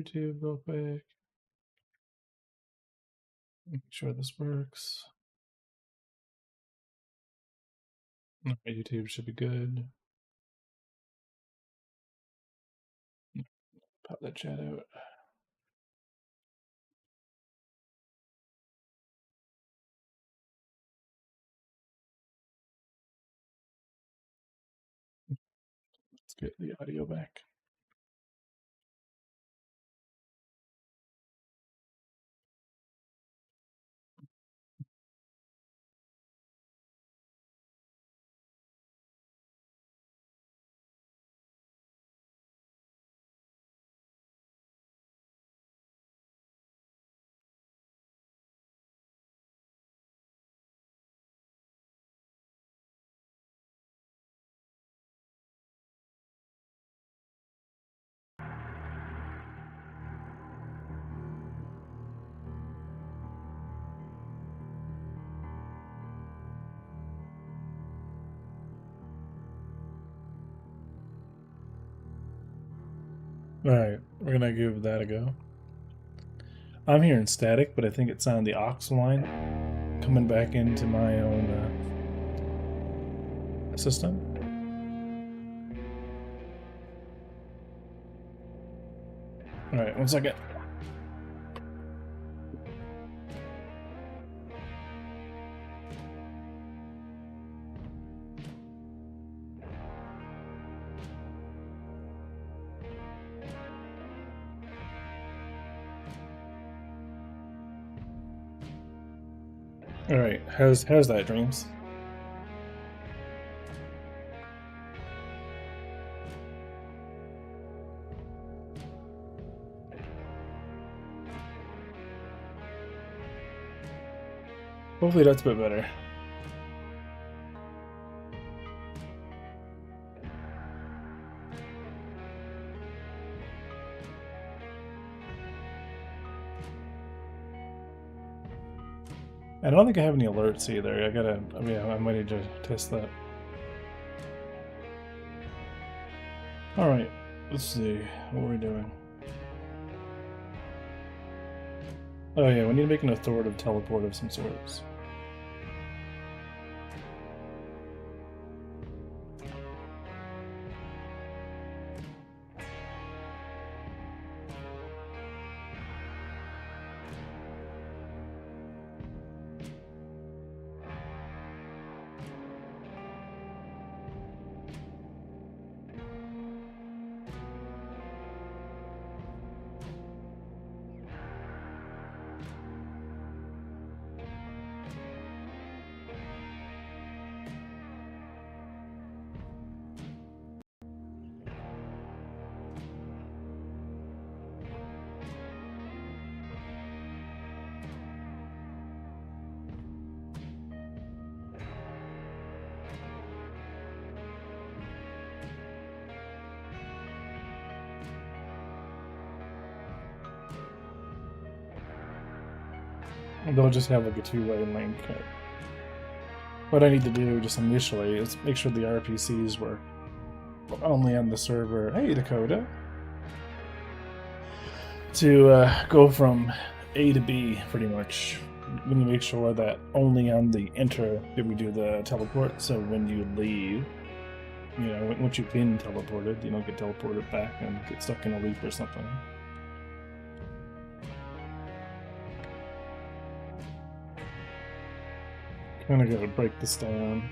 YouTube real quick. Make sure this works. YouTube should be good. Pop that chat out. Let's get the audio back. Alright, we're gonna give that a go. I'm hearing static, but I think it's on the aux line coming back into my own system. Alright, 1 second. Alright, how's that, Dreams? Hopefully that's a bit better. I don't think I have any alerts either. I'm ready to test that. Alright, let's see. What are we doing? Oh yeah, we need to make an authoritative teleport of some sorts. They'll just have like a two-way link. What I need to do just initially is make sure the RPCs were only on the server. Hey, Dakota. To go from A to B, pretty much. We need to make sure that only on the enter did we do the teleport. So when you leave, you know, once you've been teleported, you don't get teleported back and get stuck in a loop or something. Kind of gotta break this down.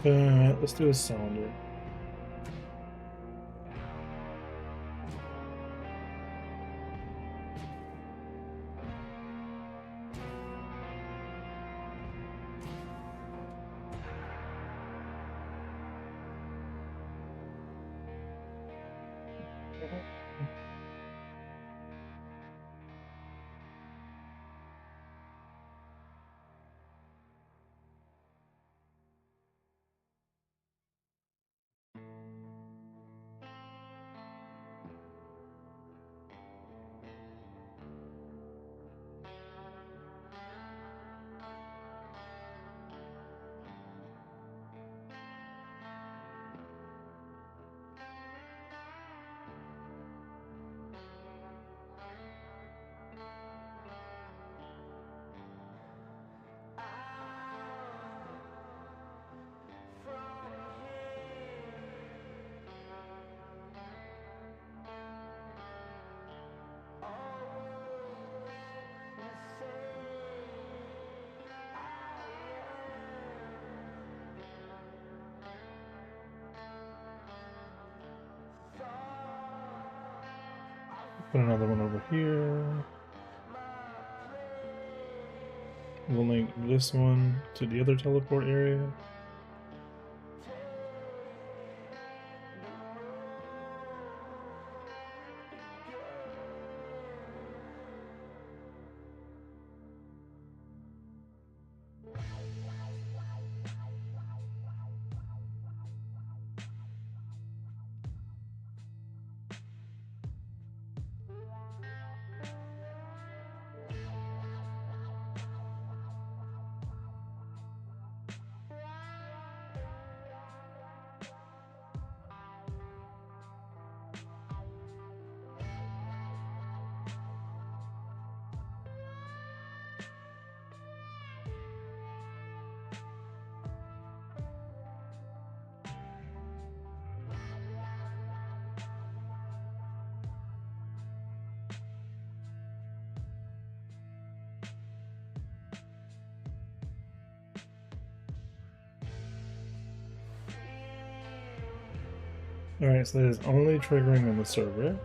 Let's do a cylinder. Put another one over here. We'll link this one to the other teleport area. Alright, so that is only triggering on the server.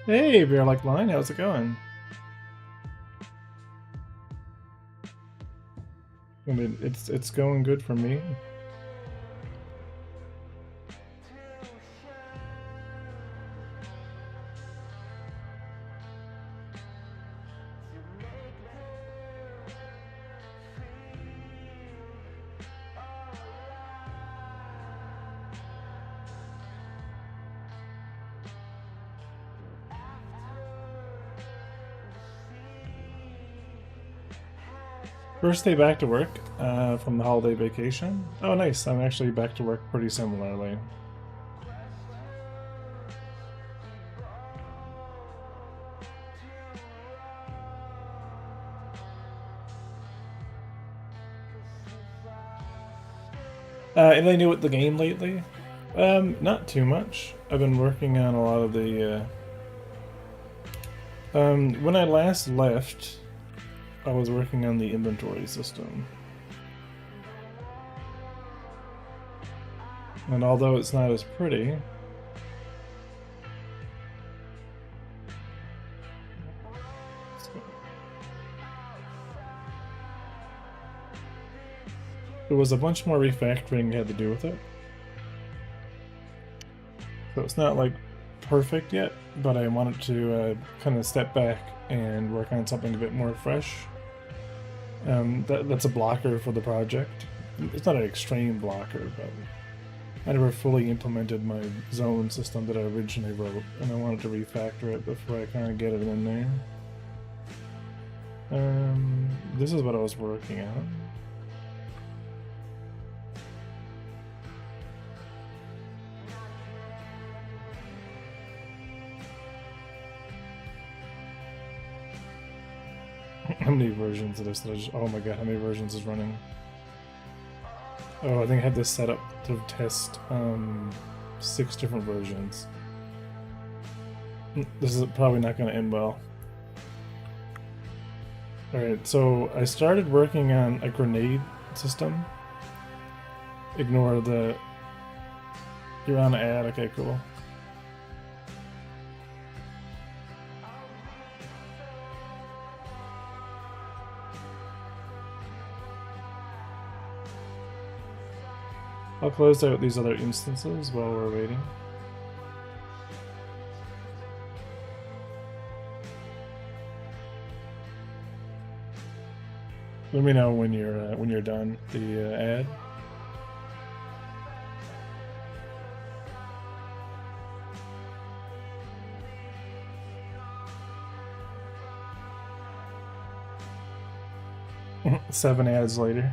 Hey, Bear Like Line, how's it going? I mean, it's going good for me. First day back to work from the holiday vacation. Oh, nice. I'm actually back to work pretty similarly. Anything new with the game lately? Not too much. I've been working on a lot of the... when I last left, I was working on the inventory system. And although it's not as pretty... There was a bunch more refactoring you had to do with it. So it's not like perfect yet, but I wanted to kind of step back and work on something a bit more fresh. That's a blocker for the project. It's not an extreme blocker, but I never fully implemented my zone system that I originally wrote, and I wanted to refactor it before I kind of get it in there. This is what I was working on. How many versions of this that I just... Oh my god, how many versions is running? Oh, I think I had this set up to test 6 different versions. This is probably not going to end well. Alright, so I started working on a grenade system. Ignore the... You're on an ad, okay, cool. I'll close out these other instances while we're waiting. Let me know when you're done the ad. Seven ads later.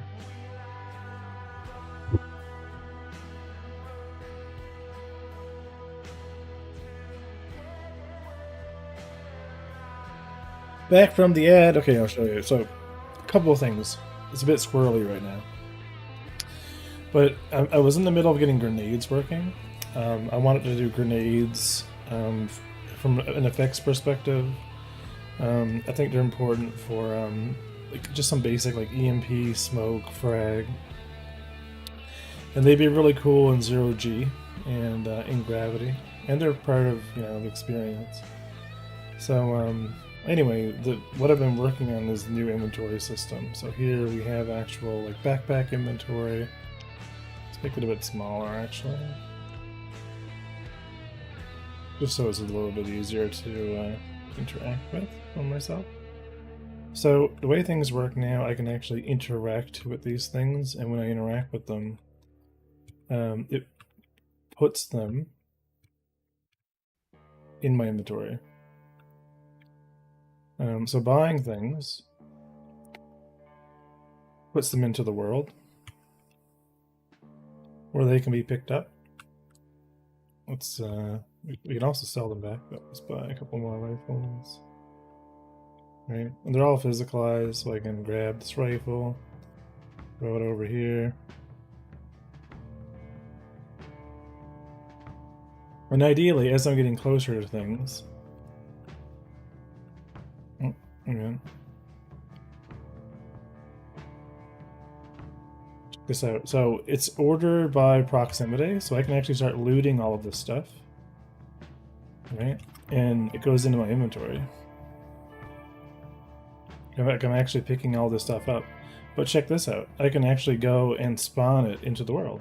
Back from the ad. Okay, I'll show you. So, a couple of things. It's a bit squirrely right now. But I was in the middle of getting grenades working. I wanted to do grenades from an effects perspective. I think they're important for like just some basic like EMP, smoke, frag. And they'd be really cool in 0G and in gravity. And they're part of, you know, the experience. So, anyway, what I've been working on is the new inventory system. So here we have actual like backpack inventory. Let's make it a bit smaller actually. Just so it's a little bit easier to interact with on myself. So the way things work now, I can actually interact with these things, and when I interact with them, it puts them in my inventory. So buying things puts them into the world where they can be picked up. Let's we can also sell them back, but let's buy a couple more rifles. Right, and they're all physicalized, so I can grab this rifle, throw it over here. And ideally, as I'm getting closer to things, check this out. So it's order by proximity, so I can actually start looting all of this stuff. Right? And it goes into my inventory. I'm actually picking all this stuff up. But check this out. I can actually go and spawn it into the world.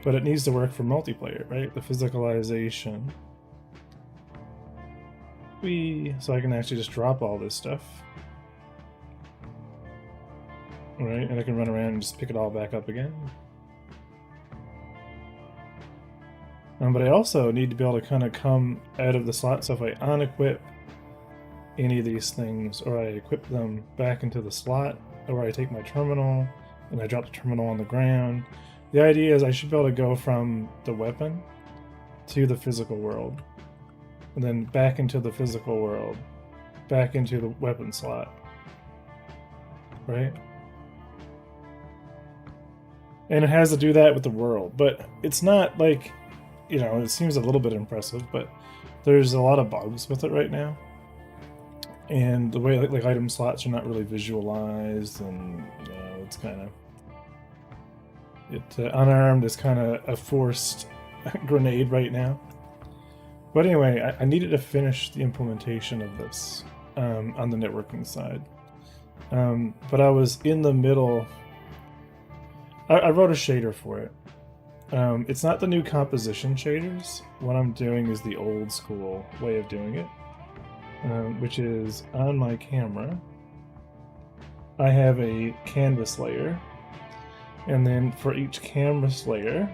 But it needs to work for multiplayer, right? The physicalization. So I can actually just drop all this stuff. Right, and I can run around and just pick it all back up again. But I also need to be able to kind of come out of the slot, so if I unequip any of these things, or I equip them back into the slot, where I take my terminal and I drop the terminal on the ground. The idea is I should be able to go from the weapon to the physical world, and then back into the physical world, back into the weapon slot, right? And it has to do that with the world, but it's not like, you know, it seems a little bit impressive, but there's a lot of bugs with it right now. And the way like item slots are not really visualized, and you know, it's kind of unarmed is kind of a forced grenade right now. But anyway, I needed to finish the implementation of this on the networking side. But I was in the middle. I wrote a shader for it. It's not the new composition shaders. What I'm doing is the old school way of doing it, which is on my camera. I have a canvas layer, and then for each canvas layer,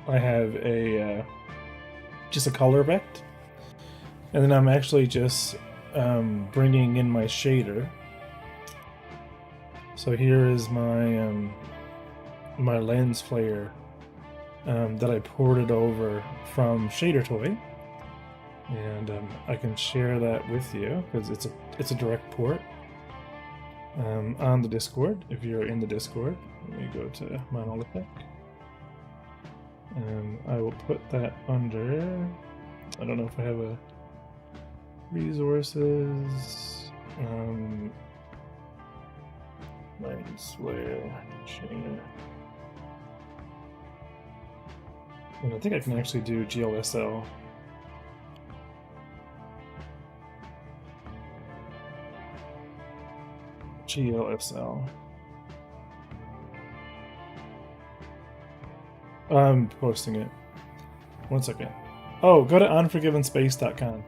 I have a just a color vect, and then I'm actually just bringing in my shader. So here is my my lens flare that I ported over from Shader Toy, and I can share that with you because it's a direct port on the Discord. If you're in the Discord, let me go to Monolithic, and I will put that under. I don't know if I have a resources. Lens flare shader. And I think I can actually do GLSL. GLSL. I'm posting it. 1 second. Oh, go to unforgivenspace.com.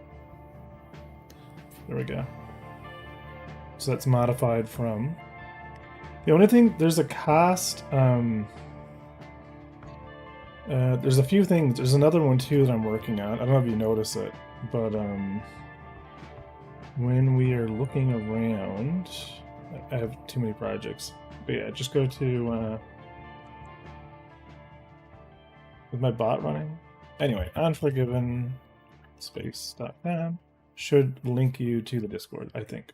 There we go. So that's modified from. The only thing, there's a cost. There's a few things. There's another one too that I'm working on. I don't know if you notice it, but when we are looking around, I have too many projects. But yeah, just go to is my bot running? Anyway, unforgivenspace.com should link you to the Discord, I think.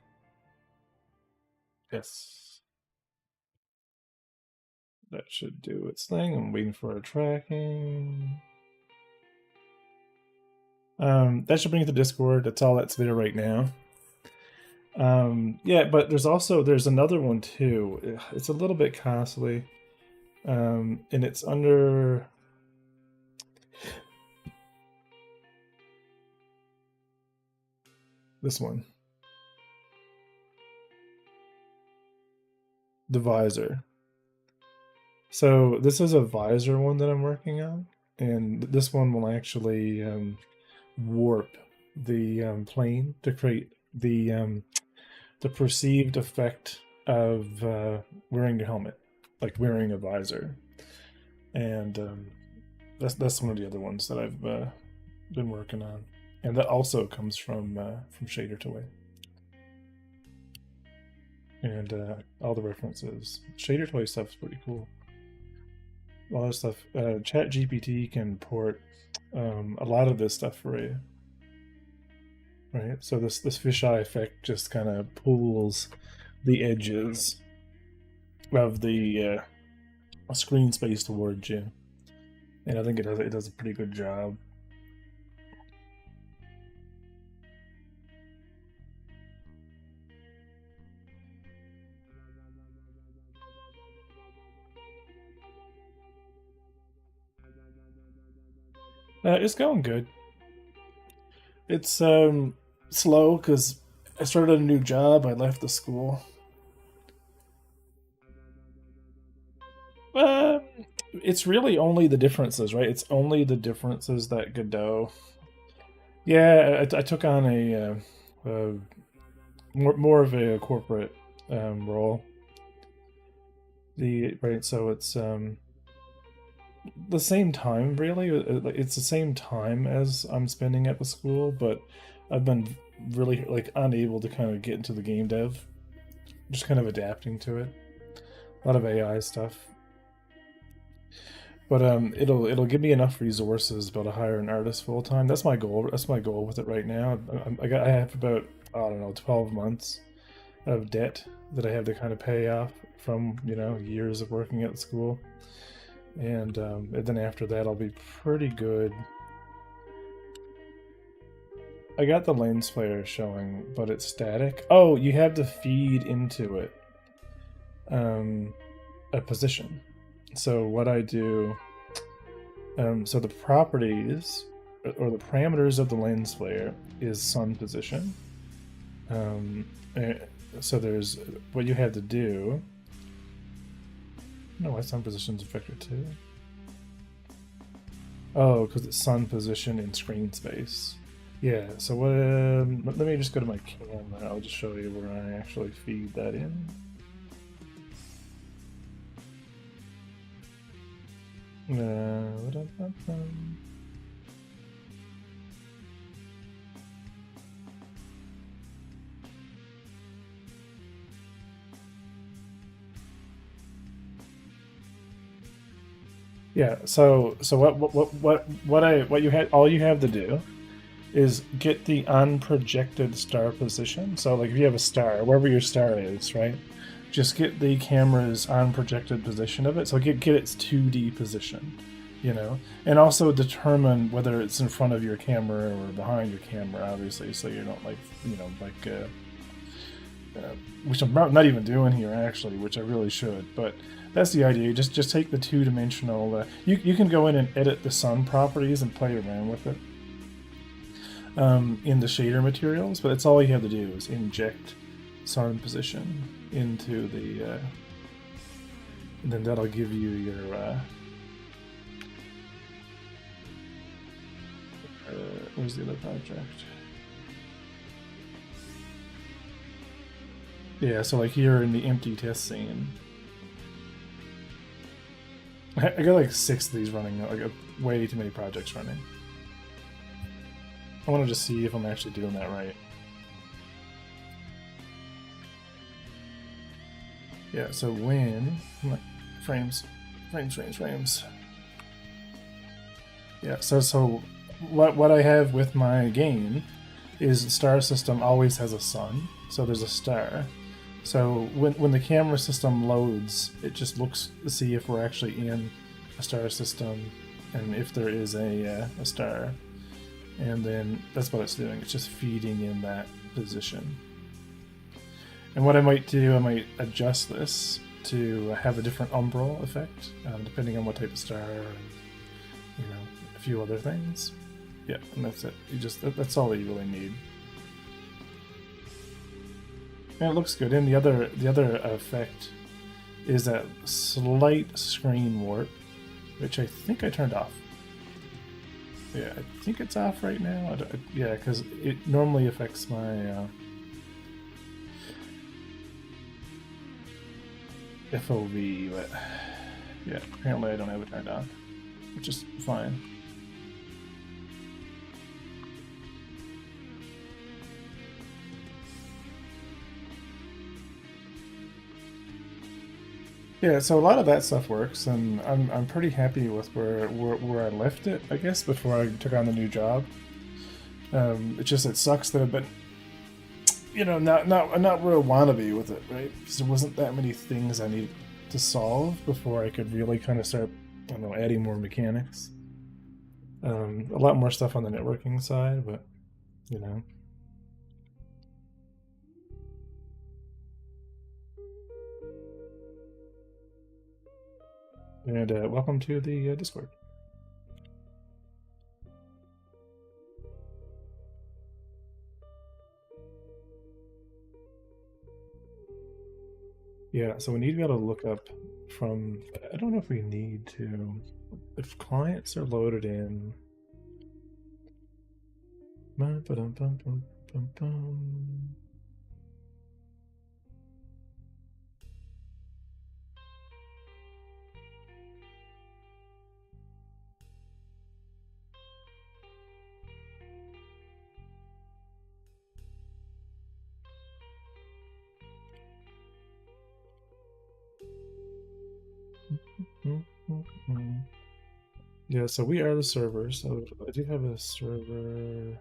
Yes. That should do its thing. I'm waiting for a tracking. That should bring you to Discord. That's all that's there right now. Yeah, but there's another one too. It's a little bit costly. And it's under this one. The visor. So this is a visor one that I'm working on, and this one will actually warp the plane to create the perceived effect of wearing a helmet, like wearing a visor, and that's one of the other ones that I've been working on, and that also comes from Shader Toy. And all the references. Shader Toy stuff is pretty cool. A lot of stuff. ChatGPT can port a lot of this stuff for you. Right? So this fisheye effect just kind of pulls the edges of the screen space towards you. And I think it does a pretty good job. It's going good. It's slow because I started a new job. I left the school. It's really only the differences, right? It's only the differences that Godot. Yeah, I took on a more of a corporate role. So it's the same time, really. It's the same time as I'm spending at the school, but I've been really unable to kind of get into the game dev. just kind of adapting to it. A lot of AI stuff. But it'll give me enough resources to be able to hire an artist full time. That's my goal. That's my goal with it right now. I have about, I don't know, 12 months of debt that I have to kind of pay off from, you know, years of working at school, and then after that I'll be pretty good. I got the lens flare showing, but it's static. Oh, you have to feed into it a position. So what I do, so the properties or the parameters of the lens flare is sun position. So there's what you have to do. No, why sun position's a vector too? Oh, because it's sun position in screen space. Yeah, so what, let me just go to my camera. I'll just show you where I actually feed that in. Yeah, so what you had, all you have to do is get the unprojected star position. So like if you have a star, wherever your star is, right? Just get the camera's unprojected position of it. So get its 2D position, you know, and also determine whether it's in front of your camera or behind your camera, obviously, so you're not like, you know, like which I'm not even doing here actually, which I really should, but that's the idea. Just take the two-dimensional. You can go in and edit the sun properties and play around with it in the shader materials, but that's all you have to do is inject sun position into the, and then that'll give you your. Where's the other project? Yeah, so like here in the empty test scene. I got like 6 of these running, like way too many projects running. I want to just see if I'm actually doing that right. Yeah, so when frames. Yeah, so what I have with my game is the star system always has a sun, so there's a star. So when the camera system loads, it just looks to see if we're actually in a star system and if there is a star. And then that's what it's doing. It's just feeding in that position. And what I might do, I might adjust this to have a different umbral effect, depending on what type of star and, you know, a few other things. Yeah, and that's it. That's all that you really need. And it looks good. And the other effect is that slight screen warp, which I think I turned off. Yeah, I think it's off right now. Yeah, because it normally affects my FOV, but yeah, apparently I don't have it turned on, which is fine. Yeah, so a lot of that stuff works, and I'm pretty happy with where I left it, I guess, before I took on the new job. It sucks that I've been, you know, not where I want to be with it, right? Because there wasn't that many things I needed to solve before I could really kind of start, I don't know, adding more mechanics. A lot more stuff on the networking side, but you know. And welcome to the Discord. Yeah, so we need to be able to look up from, I don't know if we need to, if clients are loaded in. Yeah, so we are the server. So I do have a server.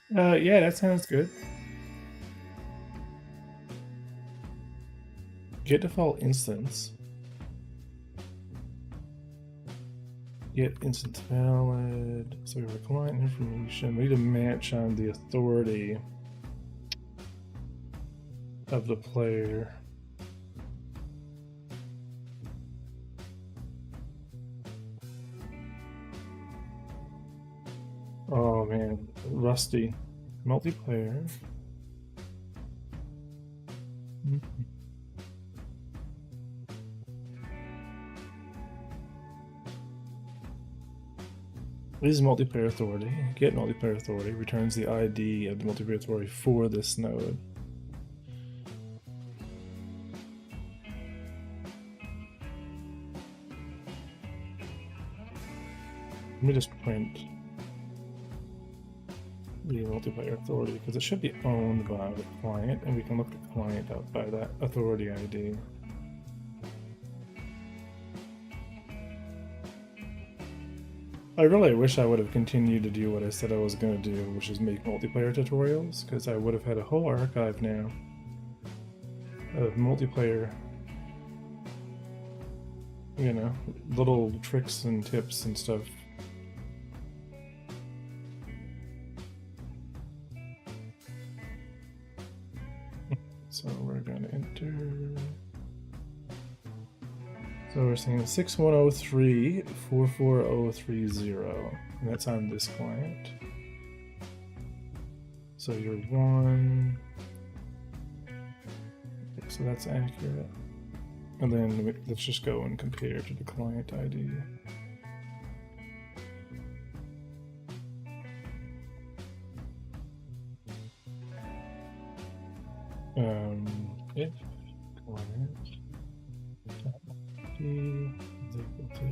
Yeah, that sounds good. Get default instance. Get instance valid. So we have client information. We need to match on the authority of the player. Oh man, rusty. Multiplayer. This is multiplayer authority. Get multiplayer authority returns the ID of the multiplayer authority for this node. Let me just print the multiplayer authority because it should be owned by the client, and we can look the client up by that authority ID. I really wish I would have continued to do what I said I was going to do, which is make multiplayer tutorials, because I would have had a whole archive now of multiplayer, you know, little tricks and tips and stuff. So we're going to enter. So we're saying 6103-44030, and that's on this client. So you're 1. Okay, so that's accurate. And then let's just go and compare to the client ID. If client ID is equal to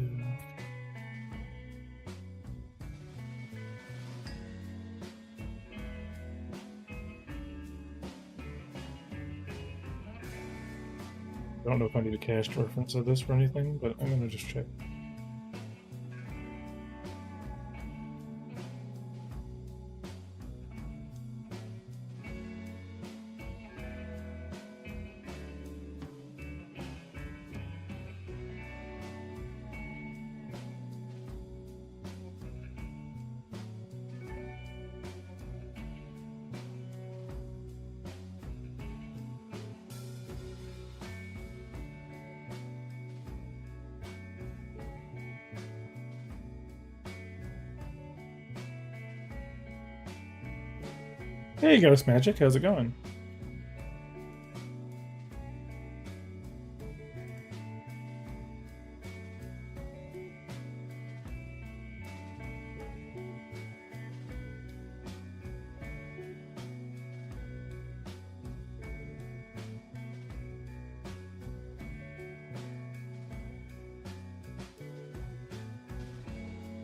I don't know if I need a cached reference of this or anything, but I'm gonna just check. Hey, Ghost Magic, how's it going?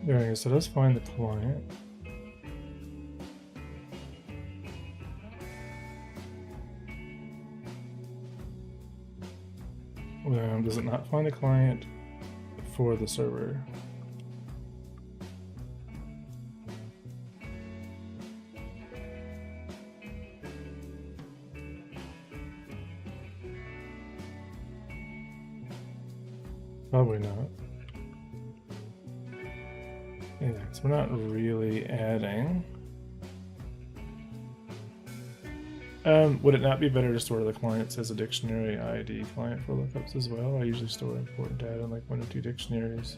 Alright, so let's find the client. Does it not find a client for the server? Probably not. Yeah, so we're not really adding. Would it not be better to store the clients as a dictionary ID client for lookups as well? I usually store important data in like 1 or 2 dictionaries.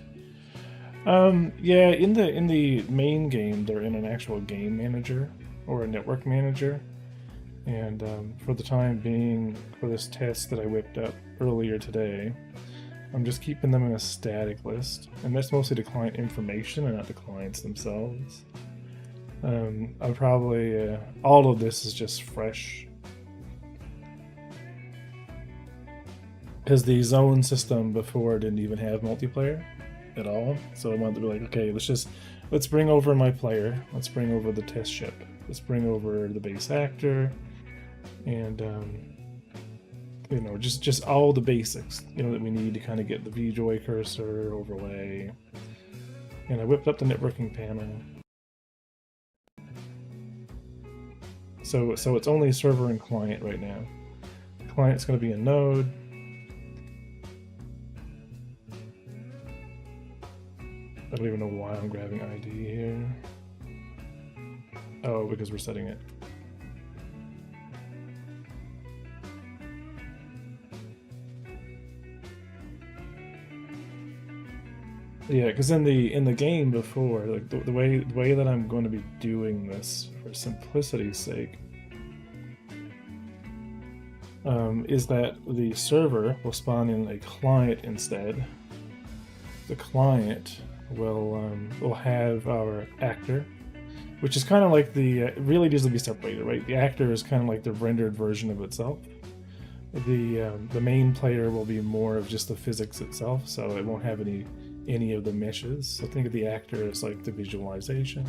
Yeah, in the main game, they're in an actual game manager or a network manager. And for the time being, for this test that I whipped up earlier today, I'm just keeping them in a static list. And that's mostly the client information and not the clients themselves. I'll probably, all of this is just fresh. Because the zone system before didn't even have multiplayer at all. So I wanted to be like, okay, let's bring over my player. Let's bring over the test ship. Let's bring over the base actor. And, you know, just all the basics, you know, that we need to kind of get the VJoy cursor overlay. And I whipped up the networking panel. So it's only server and client right now. The client's going to be a node. I don't even know why I'm grabbing ID here. Oh, because we're setting it. Yeah, because in the game before, like the way that I'm going to be doing this for simplicity's sake, is that the server will spawn in a client instead. The client will have our actor, which is kind of like the it really needs to be separated, right? The actor is kind of like the rendered version of itself. The main player will be more of just the physics itself, so it won't have any of the meshes. So think of the actor as like the visualization,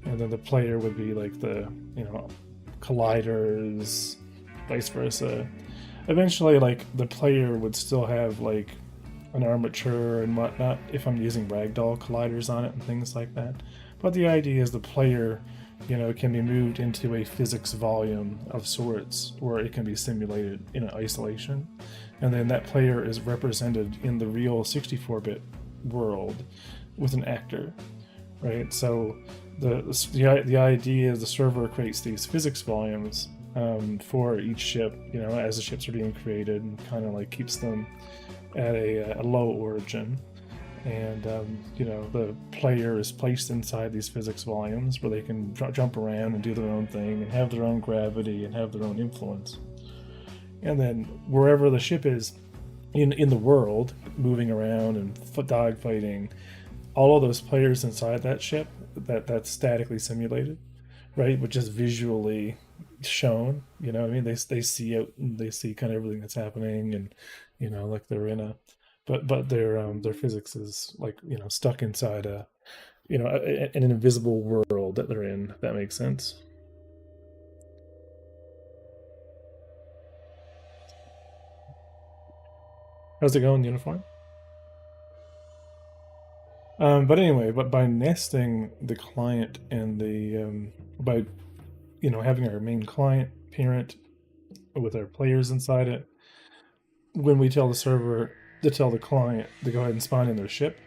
and then the player would be like the, you know, colliders, vice versa. Eventually, like the player would still have like an armature and whatnot if I'm using ragdoll colliders on it and things like that. But the idea is the player, you know, can be moved into a physics volume of sorts, or it can be simulated in isolation, and then that player is represented in the real 64-bit world with an actor, right? So the idea is the server creates these physics volumes for each ship, you know, as the ships are being created, and kind of like keeps them at a low origin. And you know, the player is placed inside these physics volumes where they can jump around and do their own thing and have their own gravity and have their own influence. And then wherever the ship is in the world, moving around and dogfighting, all of those players inside that ship, that's statically simulated, right? But just visually shown, you know what I mean? They see out, they see kind of everything that's happening, and you know, like they're in a, but their physics is like, you know, stuck inside a, you know, an invisible world that they're in. If that makes sense. How's it going, Uniform? But anyway, but by nesting the client and the by, you know, having our main client parent with our players inside it, when we tell the server to tell the client to go ahead and spawn in their ship,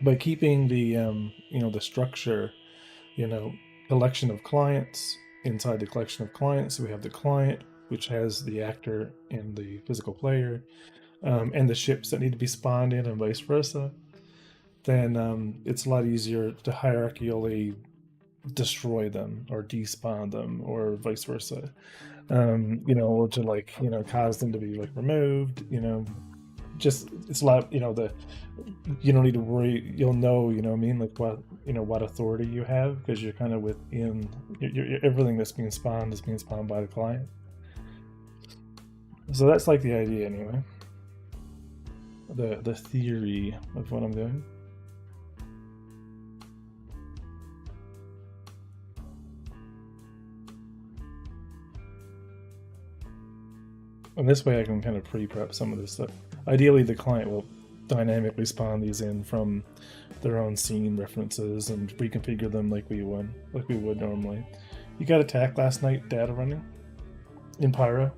by keeping the you know, the structure, you know, collection of clients inside the collection of clients, so we have the client which has the actor and the physical player, and the ships that need to be spawned in and vice versa, then it's a lot easier to hierarchially destroy them or despawn them or vice versa. You know, or to, like, you know, cause them to be like removed, you know, just, it's a lot, you know, you don't need to worry, you'll know, you know what I mean, like what, you know, what authority you have, because you're kind of within, everything that's being spawned is being spawned by the client. So that's like the idea anyway, the theory of what I'm doing. And this way I can kind of pre-prep some of this stuff. Ideally, the client will dynamically spawn these in from their own scene references and reconfigure them like we would normally. You got attacked last night, data running in Pyro.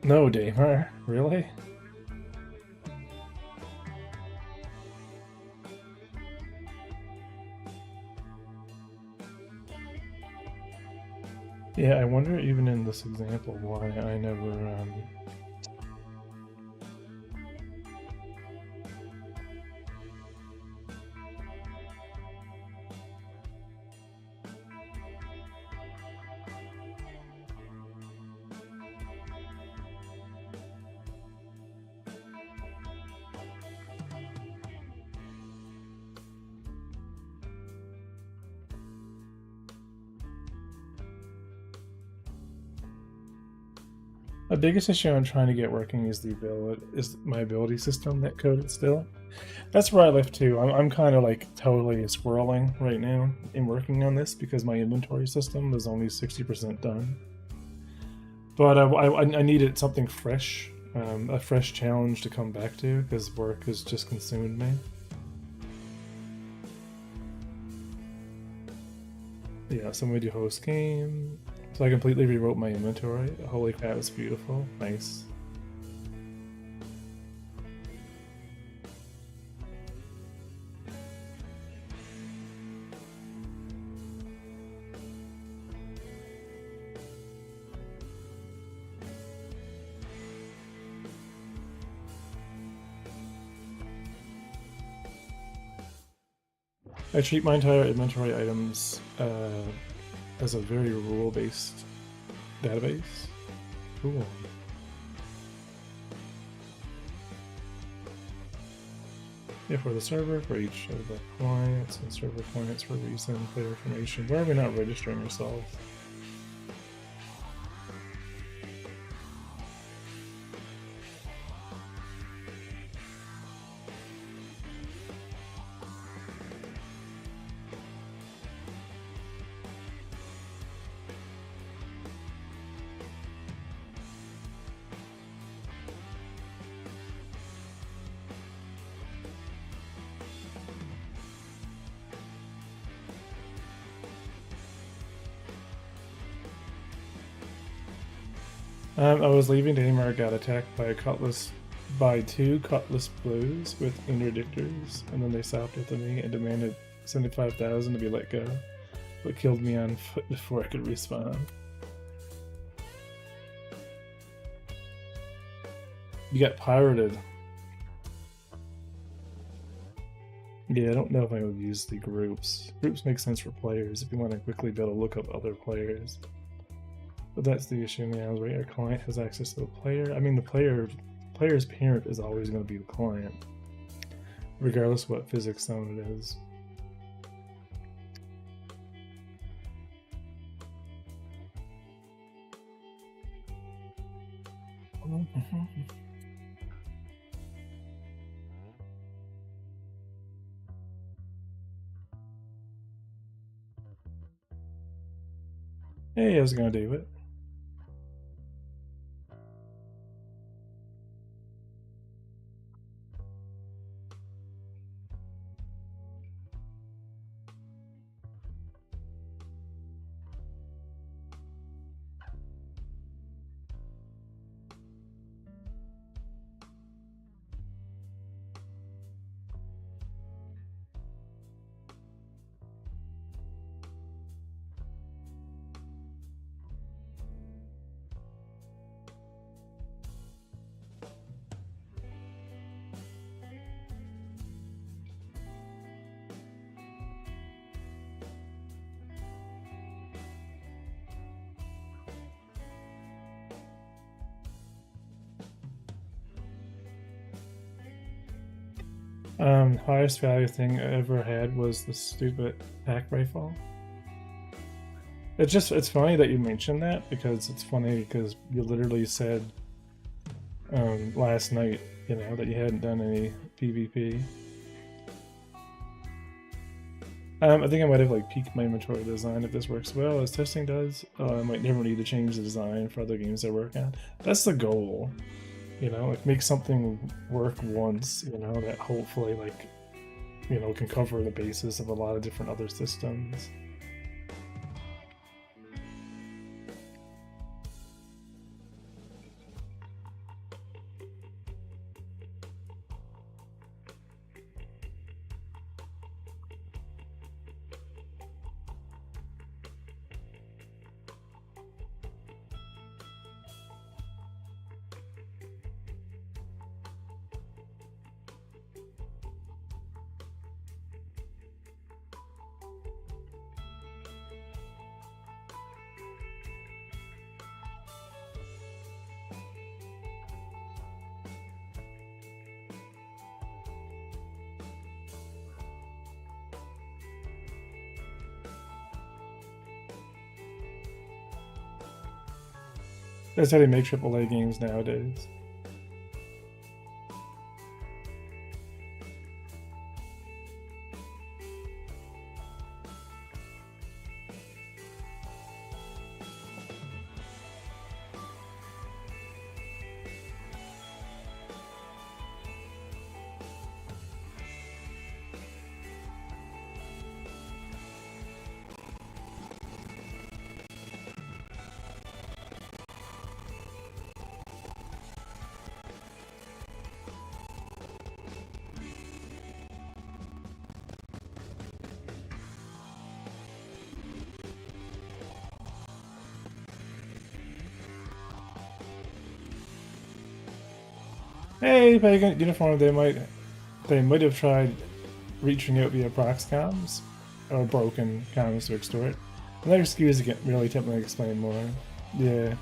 No, Damer, really? Yeah, I wonder even in this example why I never the biggest issue I'm trying to get working is my ability system that coded still. That's where I left too. I'm kind of like totally swirling right now in working on this because my inventory system is only 60% done. But I needed something fresh, a fresh challenge to come back to because work has just consumed me. Yeah, somebody do host game. So I completely rewrote my inventory. Holy crap, it's beautiful. Nice. I treat my entire inventory items as a very rule-based database. Cool. Yeah, for the server, for each of the clients, and server clients for resend player information. Why are we not registering ourselves? I was leaving Daymar, got attacked by two Cutlass Blues with interdictors, and then they stopped after me and demanded 75,000 to be let go, but killed me on foot before I could respawn. You got pirated. Yeah, I don't know if I would use the groups. Groups make sense for players if you want to quickly be able to look up other players. But that's the issue now, right? Our client has access to the player. I mean, the player's parent is always going to be the client, regardless of what physics zone it is. Hey, how's it going, David? Highest value thing I ever had was the stupid pack rifle. It's funny that you mentioned that because it's funny because you literally said last night, you know, that you hadn't done any PvP. I think I might have like peaked my inventory design if this works well as testing does. I might never need to change the design for other games I work on. That's the goal. You know, like make something work once, you know, that hopefully like, you know, can cover the basis of a lot of different other systems. That's how they make AAA games nowadays. Hey, Pagan Uniform, they might have tried reaching out via prox comms or broken comms to extort. And that excuse again really attempt to explain more. Yeah.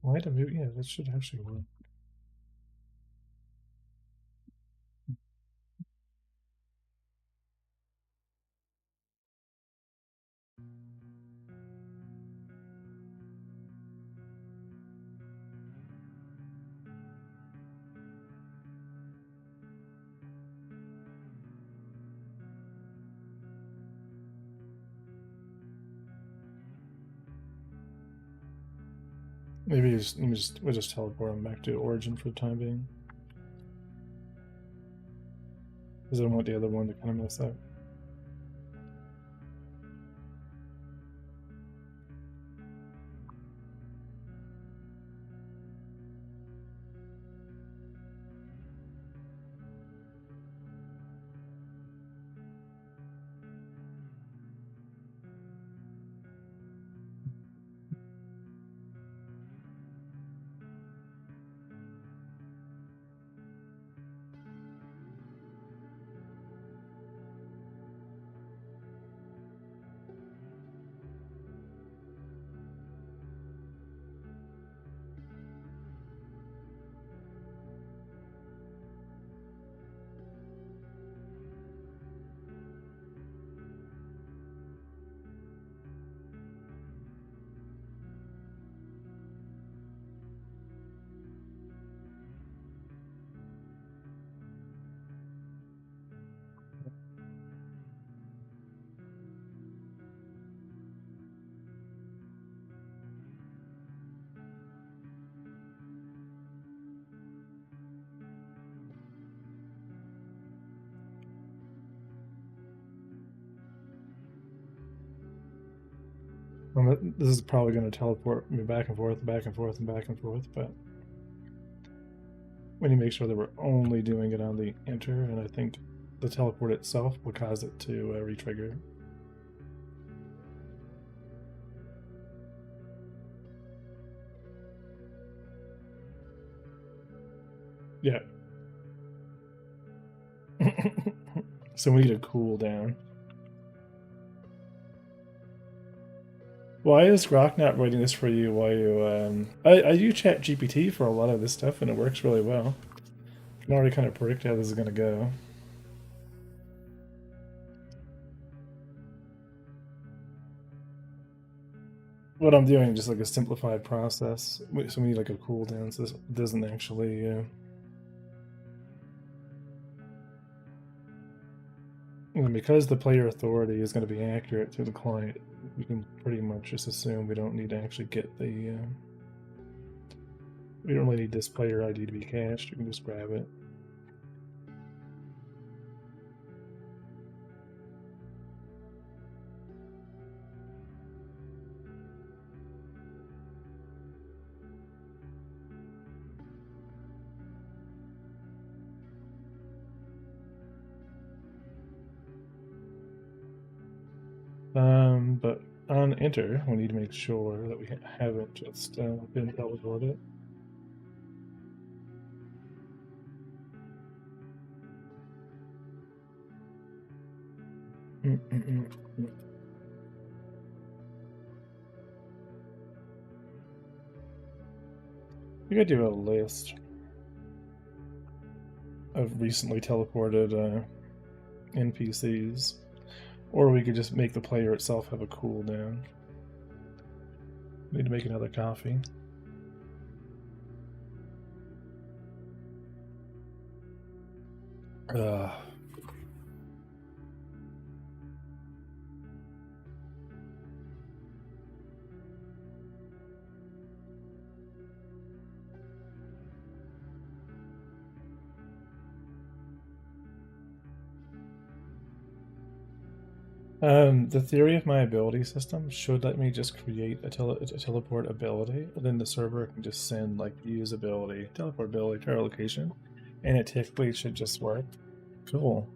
Why to move? Yeah, that should actually work. Maybe we'll just teleport him back to Origin for the time being. Because I don't want the other one to kind of mess up. This is probably going to teleport me back and forth, back and forth, and back and forth, but we need to make sure that we're only doing it on the enter, and I think the teleport itself will cause it to re-trigger. Yeah. So we need a cooldown. Why is Grok not writing this for you while you, I use Chat GPT for a lot of this stuff and it works really well. I can already kind of predict how this is going to go. What I'm doing is just like a simplified process. So we need like a cooldown so this doesn't actually, and because the player authority is going to be accurate to the client, we can pretty much just assume we don't need to actually get the, we don't really need this player ID to be cached. You can just grab it. But on enter, we need to make sure that we haven't just been teleported. We could do a list of recently teleported NPCs, or we could just make the player itself have a cooldown. Need to make another coffee. The theory of my ability system should let me just create a teleport ability, and then the server can just send like use ability, teleport ability to our location, and it typically should just work. Cool.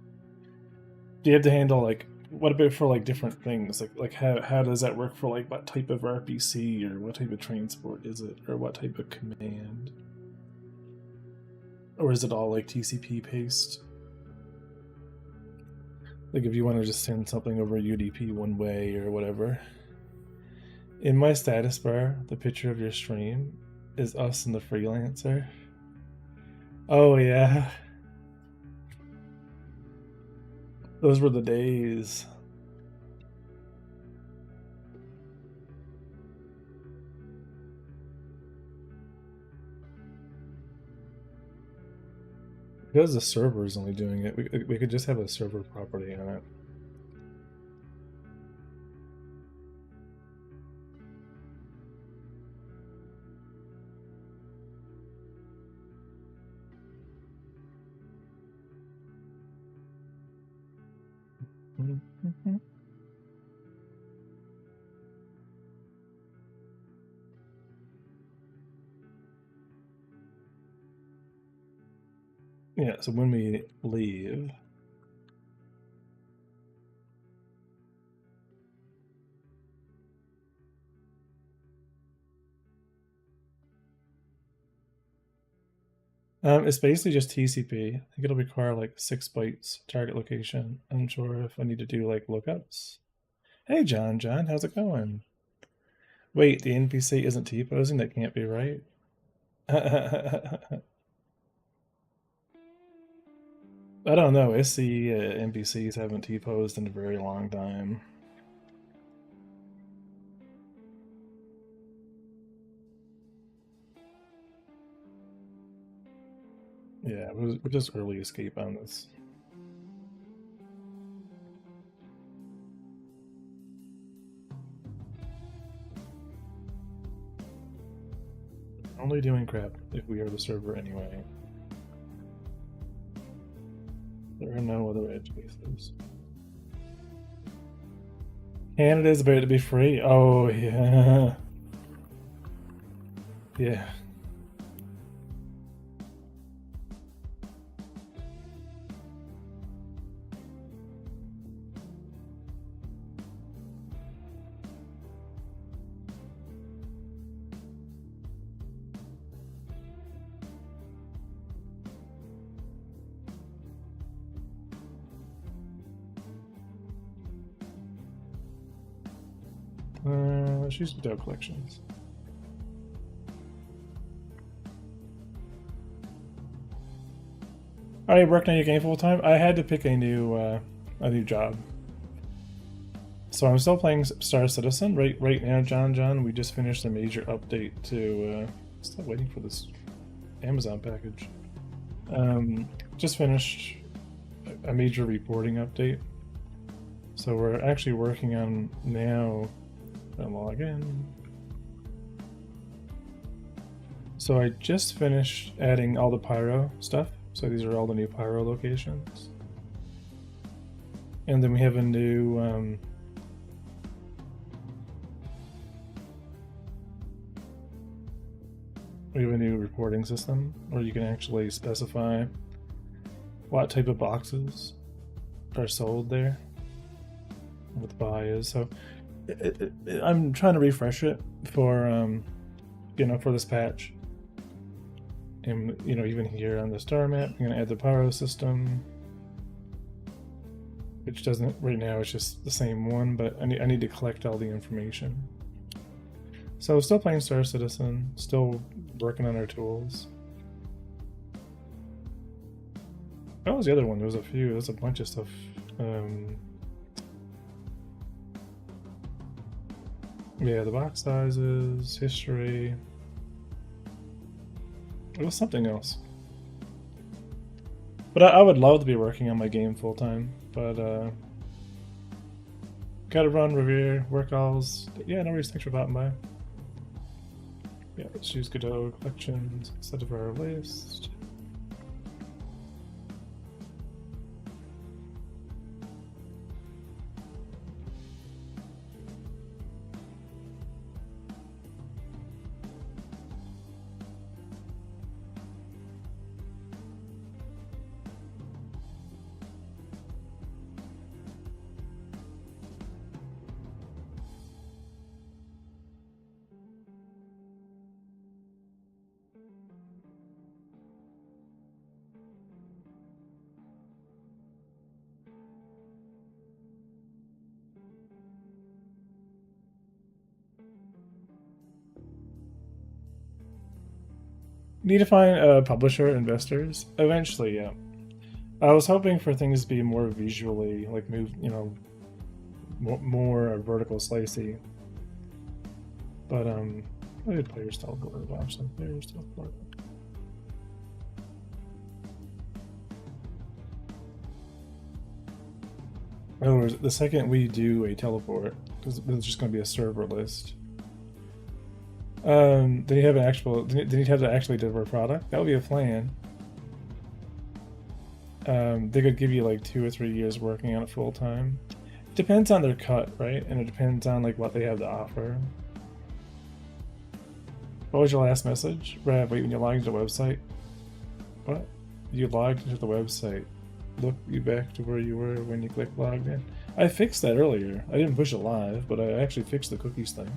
Do you have to handle like what about for like different things? Like how does that work for like what type of RPC or what type of transport is it or what type of command? Or is it all like TCP paste? Like if you want to just send something over UDP one way or whatever. In my status bar, the picture of your stream is us and the freelancer. Oh yeah. Those were the days. Because the server is only doing it, we could just have a server property on it. Yeah, so when we leave, it's basically just TCP. I think it'll require like 6 bytes target location. I'm not sure if I need to do like lookups. Hey John, how's it going? Wait, the NPC isn't T-posing? That can't be right. I don't know. SC NPCs haven't T-posed in a very long time. Yeah, we're just early escape on this. Only doing crap if we are the server anyway. There are no other edge cases. Canada's about to be free. Oh yeah. Yeah. Let's use Dow collections. Are you working on your game full time? I had to pick a new job. So I'm still playing Star Citizen right now, John. We just finished a major update to. Still waiting for this Amazon package. Just finished a major reporting update. So we're actually working on now. I'll log in. So I just finished adding all the pyro stuff. So these are all the new pyro locations. And then we have a new reporting system where you can actually specify what type of boxes are sold there. what the buy is. So I'm trying to refresh it for for this patch. And even here on the star map, I'm gonna add the pyro system, which doesn't right now. It's just the same one, but I need to collect all the information. So still playing Star Citizen, still working on our tools. That was the other one. There was a few. There's a bunch of stuff. Yeah, the box sizes, history. It was something else. But I would love to be working on my game full time. But gotta run, Revere, work alls. Yeah, no worries. Thanks for popping by. Yeah, let's use Godot collections instead of our list. Need to find publisher investors eventually. Yeah, I was hoping for things to be more visually, like move, more vertical slicey. But I did players still go to watch some players still play. In other words, the second we do a teleport, because it's just going to be a server list. Then you have an actual. Then you have to actually deliver a product. That would be a plan. They could give you like 2 or 3 years working on it full time. Depends on their cut, right? And it depends on like what they have to offer. What was your last message? Brad, wait, when you logged into the website? What? You logged into the website. Look you back to where you were when you clicked logged in. I fixed that earlier. I didn't push it live, but I actually fixed the cookies thing.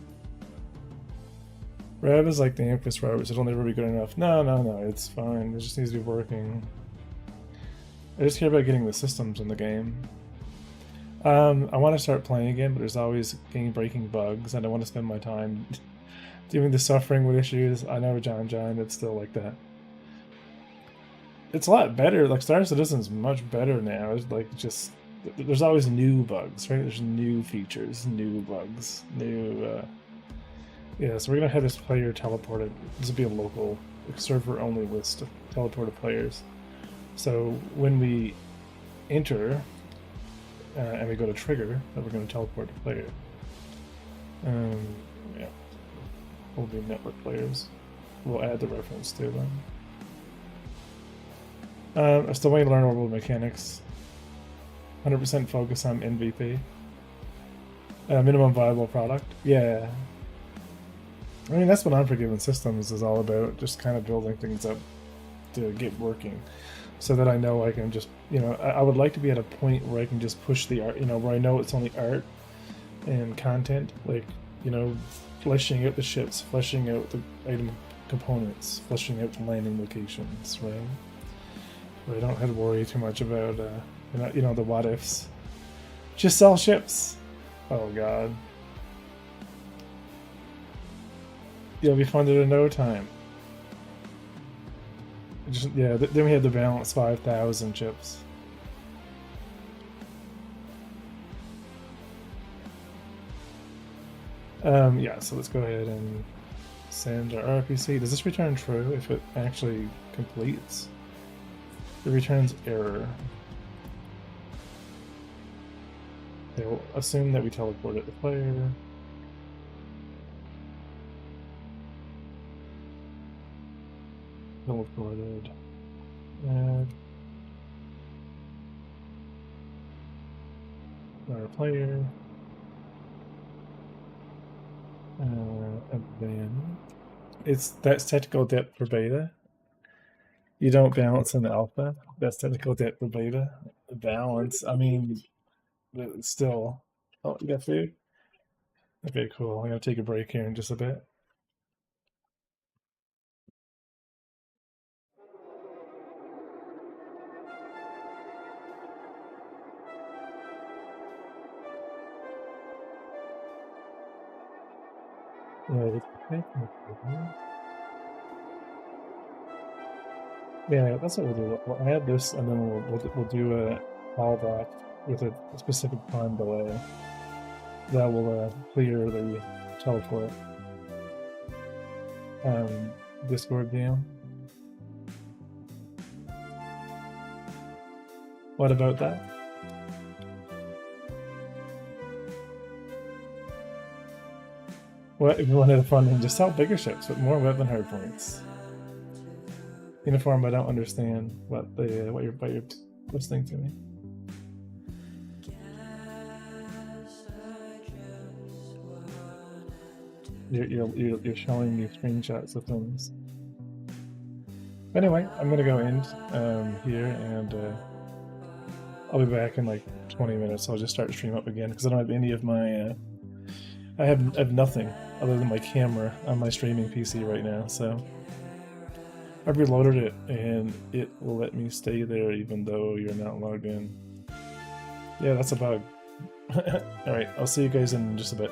Rav is like the Empress Roberts. It'll never be good enough. No, it's fine. It just needs to be working. I just care about getting the systems in the game. I want to start playing again, but there's always game-breaking bugs, and I want to spend my time doing the suffering with issues. I know, John, it's still like that. It's a lot better. Like, Star Citizen's much better now. It's like just there's always new bugs, right? There's new features, new bugs, new. Yeah, so we're gonna have this player teleported. This will be a local server-only list of teleported players. So when we enter and we go to trigger, then we're going to teleport the player. Yeah, we'll be network players. We'll add the reference to them. I'm still waiting to learn orbital mechanics. 100% focus on MVP. Minimum viable product. Yeah. I mean, that's what Unforgiven Systems is all about, just kind of building things up to get working, so that I know I can just, I would like to be at a point where I can just push the art, where I know it's only art and content, like, fleshing out the ships, fleshing out the item components, fleshing out the landing locations, right? Where I don't have to worry too much about, the what ifs. Just sell ships. Oh god. You'll be funded in no time. Then we had the balance 5,000 chips. Yeah, so let's go ahead and send our RPC. Does this return true if it actually completes? It returns error. They will assume that we teleported the player. Teleported. Add our player. And then that's technical depth for beta. You don't balance in alpha. That's technical depth for beta. Balance. I mean, still. Oh, you got food? Okay, cool. I'm gonna take a break here in just a bit. Right. Yeah, that's what we'll do. We'll add this, and then we'll do a callback with a specific time delay that will clear the teleport Discord game. What about that? What if you wanted a fun and just sell bigger ships with more weapon hard points? Uniform, I don't understand what you're listening to me. You're showing me screenshots of things. Anyway, I'm gonna go end here, and I'll be back in like 20 minutes. I'll just start stream up again because I don't have any of my. I have nothing other than my camera on my streaming PC right now. So I've reloaded it, and it will let me stay there even though you're not logged in. Yeah, that's a bug. All right, I'll see you guys in just a bit.